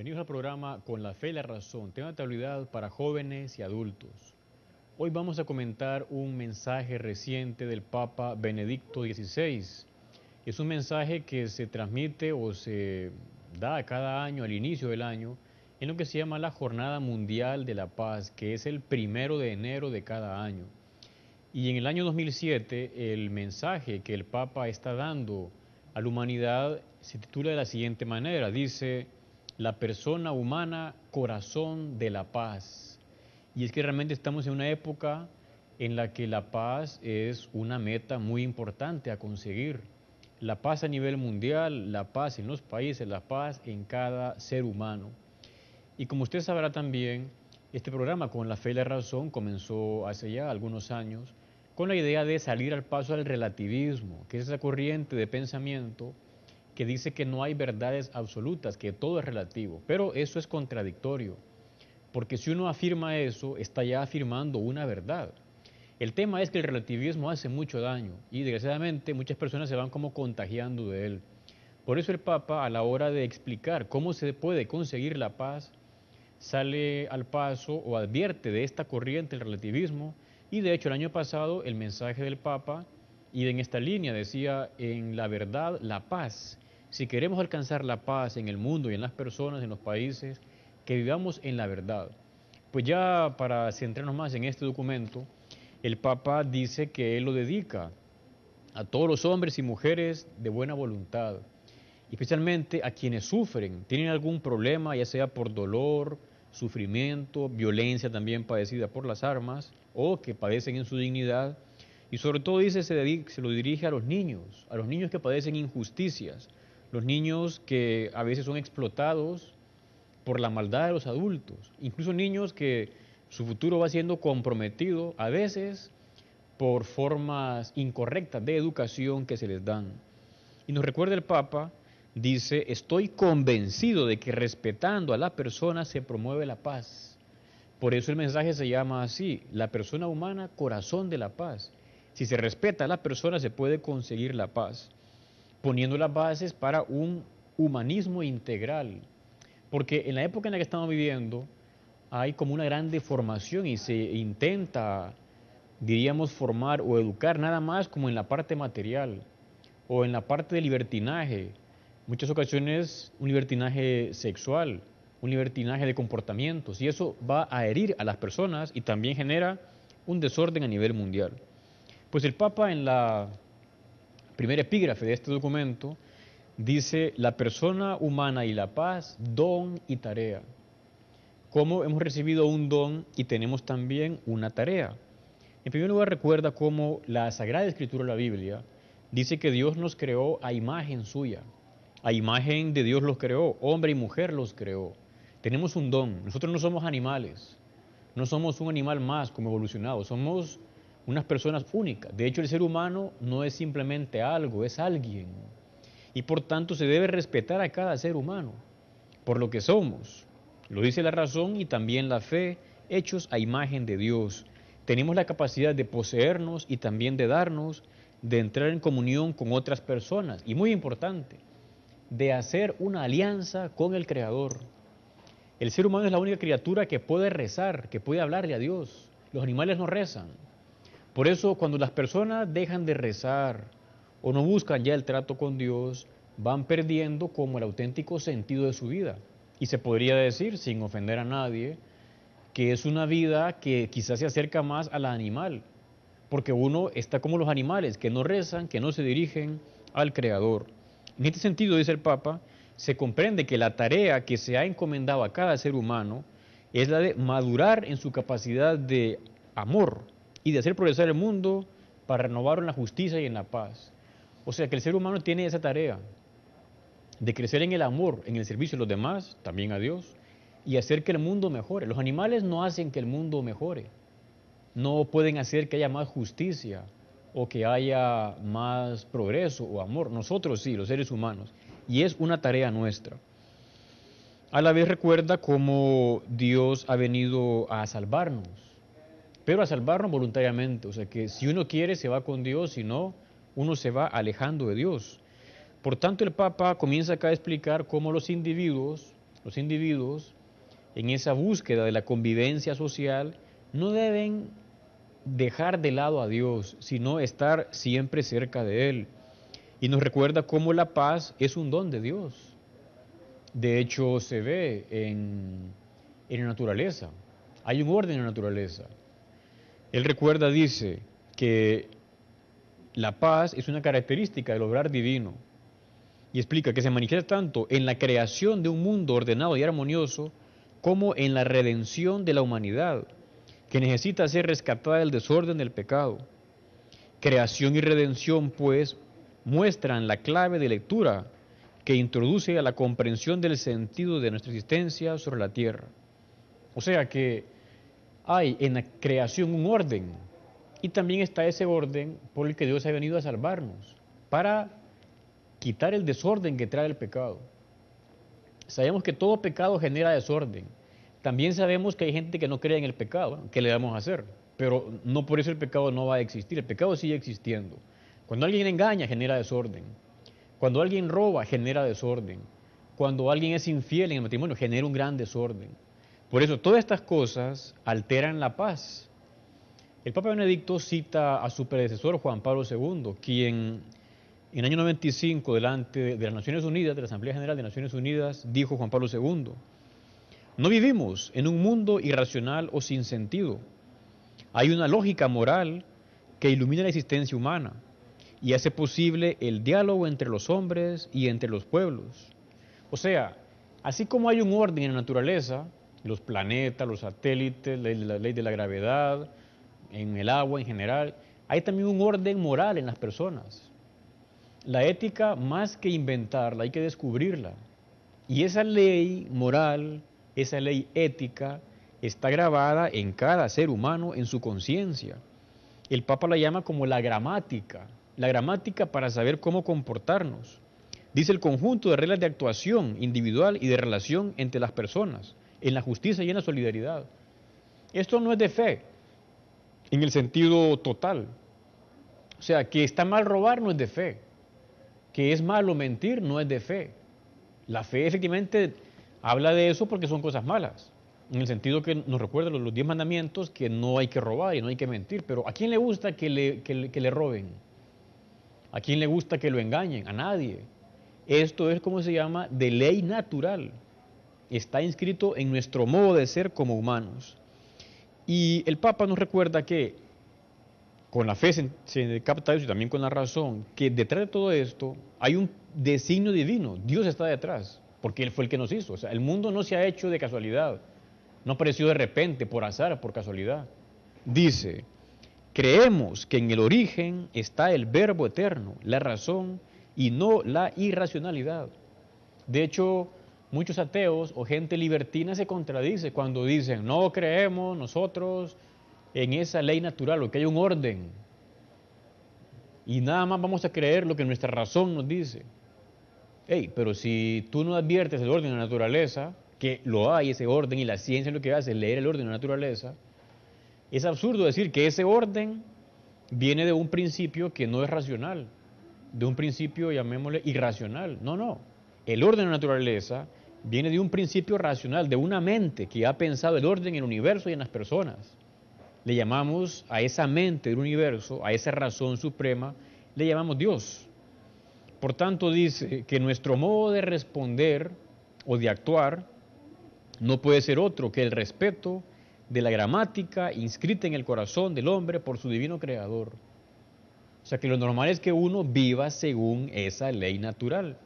Bienvenidos al programa Con la Fe y la Razón, tema de actualidad para jóvenes y adultos. Hoy vamos a comentar un mensaje reciente del Papa Benedicto XVI. Es un mensaje que se transmite o se da cada año, al inicio del año, en lo que se llama la Jornada Mundial de la Paz, que es el 1 de enero de cada año. Y en el año 2007, el mensaje que el Papa está dando a la humanidad se titula de la siguiente manera. Dice: la persona humana, corazón de la paz. Y es que realmente estamos en una época en la que la paz es una meta muy importante a conseguir. La paz a nivel mundial, la paz en los países, la paz en cada ser humano. Y como usted sabrá también, este programa Con la Fe y la Razón comenzó hace ya algunos años con la idea de salir al paso del relativismo, que es esa corriente de pensamiento que dice que no hay verdades absolutas, que todo es relativo. Pero eso es contradictorio, porque si uno afirma eso, está ya afirmando una verdad. El tema es que el relativismo hace mucho daño y desgraciadamente muchas personas se van como contagiando de él. Por eso el Papa, a la hora de explicar cómo se puede conseguir la paz, sale al paso o advierte de esta corriente, el relativismo, y de hecho el año pasado el mensaje del Papa, y en esta línea decía: en la verdad, la paz. Si queremos alcanzar la paz en el mundo y en las personas, en los países, que vivamos en la verdad. Pues ya para centrarnos más en este documento, el Papa dice que él lo dedica a todos los hombres y mujeres de buena voluntad, especialmente a quienes sufren, tienen algún problema, ya sea por dolor, sufrimiento, violencia también padecida por las armas, o que padecen en su dignidad. Y sobre todo dice, se lo dirige a los niños que padecen injusticias, los niños que a veces son explotados por la maldad de los adultos, incluso niños que su futuro va siendo comprometido a veces por formas incorrectas de educación que se les dan. Y nos recuerda el Papa, dice: estoy convencido de que respetando a la persona se promueve la paz. Por eso el mensaje se llama así: la persona humana, corazón de la paz. Si se respeta a la persona se puede conseguir la paz, poniendo las bases para un humanismo integral. Porque en la época en la que estamos viviendo hay como una gran deformación y se intenta, diríamos, formar o educar nada más como en la parte material o en la parte de libertinaje, muchas ocasiones un libertinaje sexual, un libertinaje de comportamientos, y eso va a herir a las personas y también genera un desorden a nivel mundial. Pues el Papa, en la primera epígrafe de este documento, dice: la persona humana y la paz, don y tarea. Cómo hemos recibido un don y tenemos también una tarea. En primer lugar, recuerda cómo la Sagrada Escritura, la Biblia, dice que Dios nos creó a imagen suya. A imagen de Dios los creó, hombre y mujer los creó. Tenemos un don. Nosotros no somos animales, no somos un animal más como evolucionado, somos unas personas únicas. De hecho, el ser humano no es simplemente algo, es alguien. Y por tanto se debe respetar a cada ser humano por lo que somos. Lo dice la razón y también la fe, hechos a imagen de Dios. Tenemos la capacidad de poseernos y también de darnos, de entrar en comunión con otras personas. Y muy importante, de hacer una alianza con el Creador. El ser humano es la única criatura que puede rezar, que puede hablarle a Dios. Los animales no rezan. Por eso, cuando las personas dejan de rezar o no buscan ya el trato con Dios, van perdiendo como el auténtico sentido de su vida. Y se podría decir, sin ofender a nadie, que es una vida que quizás se acerca más a la animal, porque uno está como los animales, que no rezan, que no se dirigen al Creador. En este sentido, dice el Papa, se comprende que la tarea que se ha encomendado a cada ser humano es la de madurar en su capacidad de amor y de hacer progresar el mundo para renovarlo en la justicia y en la paz. O sea que el ser humano tiene esa tarea de crecer en el amor, en el servicio a los demás, también a Dios, y hacer que el mundo mejore. Los animales no hacen que el mundo mejore, no pueden hacer que haya más justicia o que haya más progreso o amor. Nosotros sí, los seres humanos, y es una tarea nuestra. A la vez recuerda cómo Dios ha venido a salvarnos, pero a salvarnos voluntariamente. O sea que si uno quiere se va con Dios, si no, uno se va alejando de Dios. Por tanto, el Papa comienza acá a explicar cómo los individuos los individuos, en esa búsqueda de la convivencia social, no deben dejar de lado a Dios, sino estar siempre cerca de Él. Y nos recuerda cómo la paz es un don de Dios. De hecho, se ve en la naturaleza. Hay un orden en la naturaleza. Él recuerda, dice, que la paz es una característica del obrar divino. Y explica que se manifiesta tanto en la creación de un mundo ordenado y armonioso, como en la redención de la humanidad, que necesita ser rescatada del desorden del pecado. Creación y redención, pues, muestran la clave de lectura que introduce a la comprensión del sentido de nuestra existencia sobre la tierra. O sea que hay en la creación un orden, y también está ese orden por el que Dios ha venido a salvarnos, para quitar el desorden que trae el pecado. Sabemos que todo pecado genera desorden. También sabemos que hay gente que no cree en el pecado. ¿Qué le vamos a hacer? Pero no por eso el pecado no va a existir. El pecado sigue existiendo. Cuando alguien engaña, genera desorden. Cuando alguien roba, genera desorden. Cuando alguien es infiel en el matrimonio, genera un gran desorden. Por eso todas estas cosas alteran la paz. El Papa Benedicto cita a su predecesor Juan Pablo II, quien en el año 95, delante de las Naciones Unidas, de la Asamblea General de Naciones Unidas, dijo Juan Pablo II: no vivimos en un mundo irracional o sin sentido. Hay una lógica moral que ilumina la existencia humana y hace posible el diálogo entre los hombres y entre los pueblos. O sea, así como hay un orden en la naturaleza, los planetas, los satélites, la ley de la gravedad, en el agua en general, hay también un orden moral en las personas. La ética, más que inventarla, hay que descubrirla. Y esa ley moral, esa ley ética, está grabada en cada ser humano, en su conciencia. El Papa la llama como la gramática para saber cómo comportarnos. Dice el conjunto de reglas de actuación individual y de relación entre las personas, en la justicia y en la solidaridad. Esto no es de fe, en el sentido total. O sea, que está mal robar no es de fe, que es malo mentir no es de fe. La fe efectivamente habla de eso porque son cosas malas, en el sentido que nos recuerda los 10 mandamientos, que no hay que robar y no hay que mentir. Pero ¿a quién le gusta que le roben? ¿A quién le gusta que lo engañen? A nadie. Esto es, como se llama, de ley natural. Está inscrito en nuestro modo de ser como humanos. Y el Papa nos recuerda que con la fe se capta eso, y también con la razón, que detrás de todo esto hay un designio divino. Dios está detrás, porque Él fue el que nos hizo. O sea, el mundo no se ha hecho de casualidad, no apareció de repente, por azar, por casualidad. Dice: creemos que en el origen está el verbo eterno, la razón, y no la irracionalidad. De hecho, muchos ateos o gente libertina se contradice cuando dicen: no creemos nosotros en esa ley natural, o que hay un orden, y nada más vamos a creer lo que nuestra razón nos dice. Hey, pero si tú no adviertes el orden de la naturaleza, que lo hay ese orden, y la ciencia lo que hace es leer el orden de la naturaleza, es absurdo decir que ese orden viene de un principio que no es racional, de un principio, llamémosle, irracional. No, no. El orden de la naturaleza viene de un principio racional, de una mente que ha pensado el orden en el universo y en las personas. Le llamamos a esa mente del universo, a esa razón suprema, le llamamos Dios. Por tanto, dice que nuestro modo de responder o de actuar no puede ser otro que el respeto de la gramática inscrita en el corazón del hombre por su divino creador. O sea que lo normal es que uno viva según esa ley natural.